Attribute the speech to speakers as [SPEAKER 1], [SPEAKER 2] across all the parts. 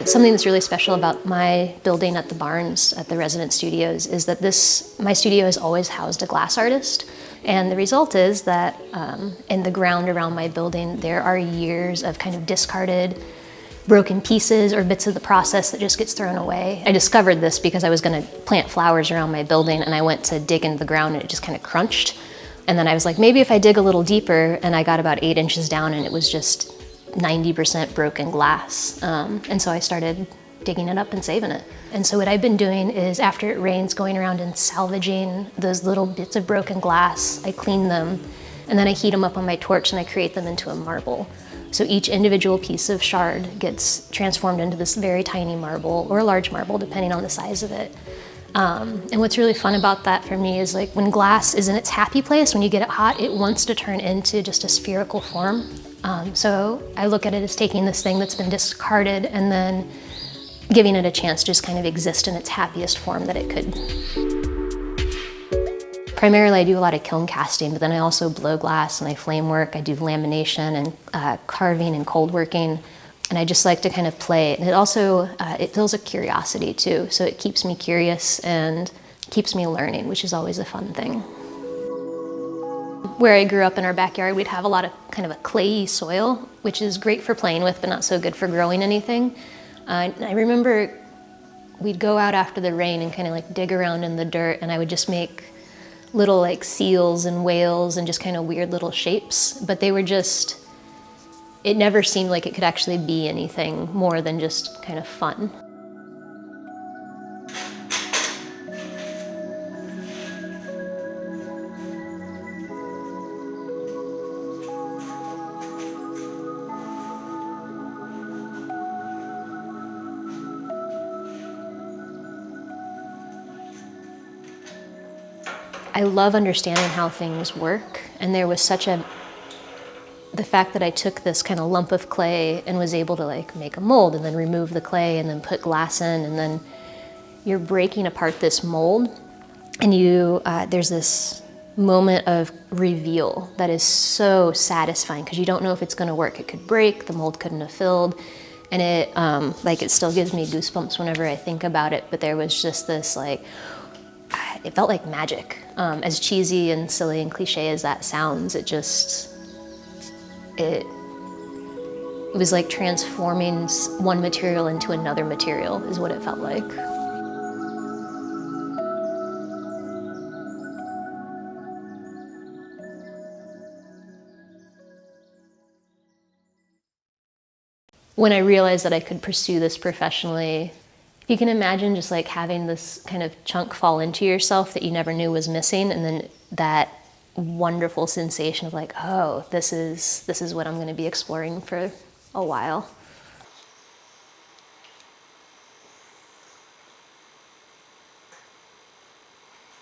[SPEAKER 1] Something that's really special about my building at the Barnes, at the resident studios, is that my studio has always housed a glass artist. And the result is that in the ground around my building, there are years of kind of discarded, broken pieces or bits of the process that just gets thrown away. I discovered this because I was gonna plant flowers around my building, and I went to dig into the ground and it just kind of crunched. And then I was like, maybe if I dig a little deeper, and I got about 8 inches down and it was just 90% broken glass. And so I started digging it up and saving it. And so what I've been doing is, after it rains, going around and salvaging those little bits of broken glass. I clean them, and then I heat them up on my torch and I create them into a marble. So each individual piece of shard gets transformed into this very tiny marble, or a large marble, depending on the size of it. And what's really fun about that for me is, like, when glass is in its happy place, when you get it hot, it wants to turn into just a spherical form. So I look at it as taking this thing that's been discarded and then giving it a chance to just kind of exist in its happiest form that it could. Primarily I do a lot of kiln casting, but then I also blow glass and I flame work. I do lamination and carving and cold working. And I just like to kind of play. And it also, it fills a curiosity too. So it keeps me curious and keeps me learning, which is always a fun thing. Where I grew up in our backyard, we'd have a lot of kind of a clayey soil, which is great for playing with, but not so good for growing anything. I remember we'd go out after the rain and kind of like dig around in the dirt, and I would just make little like seals and whales and just kind of weird little shapes, but they were just, it never seemed like it could actually be anything more than just kind of fun. I love understanding how things work, and there was the fact that I took this kind of lump of clay and was able to like make a mold and then remove the clay and then put glass in, and then you're breaking apart this mold, and there's this moment of reveal that is so satisfying, because you don't know if it's going to work. It could break, the mold couldn't have filled, and it still gives me goosebumps whenever I think about it. But there was just this like, it felt like magic. As cheesy and silly and cliche as that sounds, it was like transforming one material into another material is what it felt like. When I realized that I could pursue this professionally, you can imagine just like having this kind of chunk fall into yourself that you never knew was missing, and then that wonderful sensation of like, oh, this is what I'm going to be exploring for a while.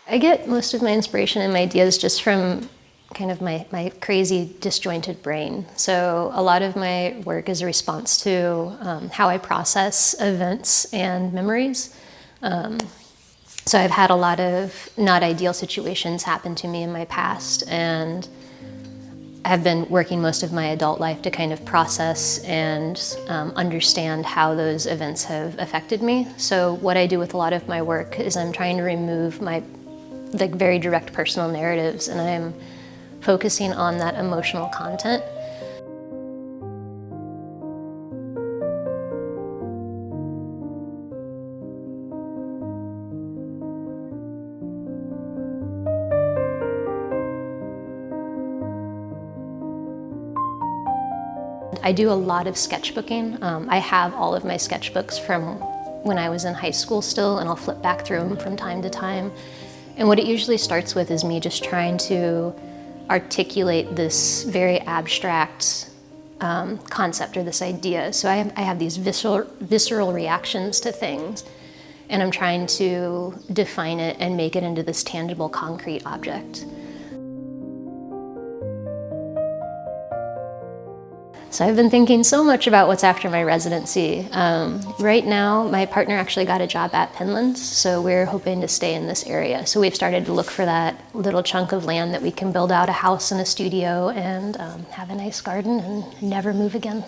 [SPEAKER 1] I get most of my inspiration and my ideas just from kind of my crazy disjointed brain. So a lot of my work is a response to how I process events and memories. So I've had a lot of not ideal situations happen to me in my past, and I've been working most of my adult life to kind of process and understand how those events have affected me. So what I do with a lot of my work is I'm trying to remove my very direct personal narratives, and I'm focusing on that emotional content. I do a lot of sketchbooking. I have all of my sketchbooks from when I was in high school still, and I'll flip back through them from time to time. And what it usually starts with is me just trying to articulate this very abstract concept or this idea. So I have these visceral reactions to things, and I'm trying to define it and make it into this tangible, concrete object. So I've been thinking so much about what's after my residency. Right now, my partner actually got a job at Penland's, so we're hoping to stay in this area. So we've started to look for that little chunk of land that we can build out a house and a studio and have a nice garden and never move again.